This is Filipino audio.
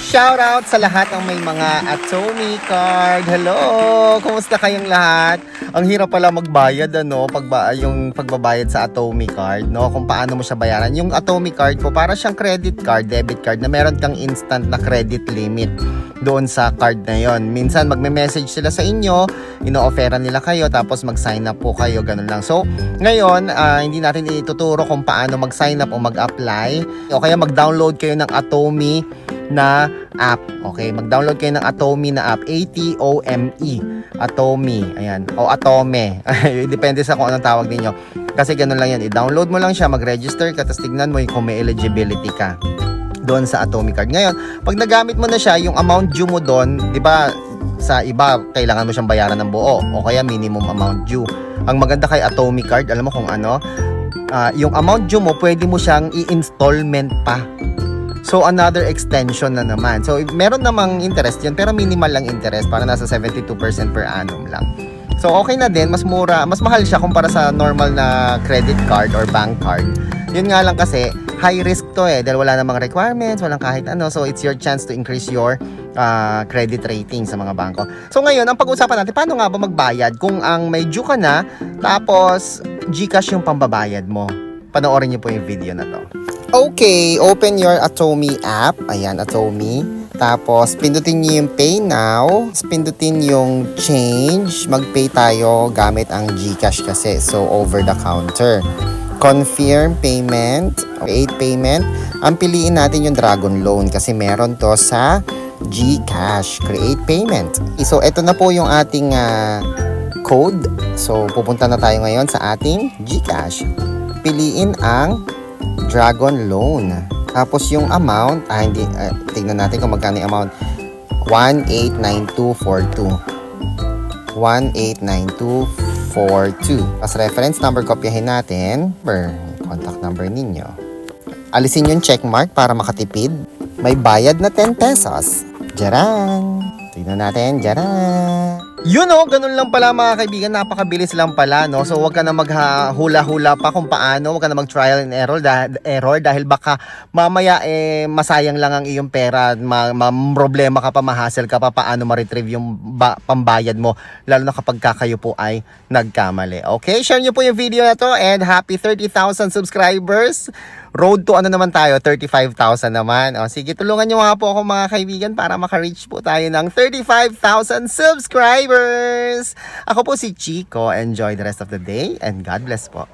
Shoutout sa lahat ng may mga Atomy card. Hello! Kumusta kayong lahat? Ang hirap pala magbayad yung pagbabayad sa Atomy card, no? Kung paano mo siya bayaran. Yung Atomy card po para siyang credit card, debit card na meron kang instant na credit limit doon sa card na yon. Minsan magme-message sila sa inyo, ino-offeran nila kayo, tapos mag-sign up po kayo, ganun lang. So, ngayon, hindi natin ituturo kung paano mag-sign up o mag-apply o kaya mag-download kayo ng Atomy na app. Okay, mag-download kayo ng Atomy na app, A-T-O-M-E, Atomy, ayan, o Atome. Depende sa kung anong tawag ninyo. Kasi ganun lang yan, i-download mo lang siya, mag-register ka, tapos tignan mo kung may eligibility ka doon sa Atomy card. Ngayon, pag nagamit mo na siya, yung amount due mo doon, di ba, sa iba, kailangan mo siyang bayaran ng buo, o kaya minimum amount due. Ang maganda kay Atomy card, alam mo kung ano, yung amount due mo, pwede mo siyang i-installment pa. So, another extension na naman. So, meron namang interest yun, pero minimal lang interest, para nasa 72% per annum lang. So, okay na din, mas mura, mas mahal siya kumpara sa normal na credit card or bank card. Yun nga lang kasi, high risk to dahil wala namang requirements, walang kahit ano. So, it's your chance to increase your credit rating sa mga bangko. So, ngayon, ang pag-uusapan natin, paano nga ba magbayad kung ang may due ka na, tapos GCash yung pambabayad mo. Panoorin niyo po yung video na to. Okay, open your Atomy app. Ayan, Atomy. Tapos, pindutin niyo yung Pay Now. Pindutin yung Change. Mag-pay tayo gamit ang GCash kasi. So, over the counter. Confirm payment. Create payment. Ang piliin natin yung Dragon Loan kasi meron to sa GCash. Create payment. So, ito na po yung ating code. So, pupunta na tayo ngayon sa ating GCash. Piliin ang Dragon Loan. Tapos yung amount, tignan natin kung magkano yung amount. 189242. 189242. As reference number, kopyahin natin. Contact number ninyo. Alisin yung checkmark para makatipid. May bayad na 10 pesos. Jaran! Tignan natin. Jaran! Ganun lang pala mga kaibigan, napakabilis lang pala, no? So, wag ka na maghula-hula pa kung paano, wag ka na mag-trial and error dahil baka mamaya masayang lang ang iyong pera, problema ka pa, ma-hassle ka pa, paano ma-retrieve yung pambayad mo, lalo na kapag kayo po ay nagkamali. Okay, share nyo po yung video na to and happy 30,000 subscribers. Road to naman tayo, 35,000 naman. O, sige, tulungan nyo nga po ako mga kaibigan para maka-reach po tayo ng 35,000 subscribers. Ako po si Chico. Enjoy the rest of the day and God bless po.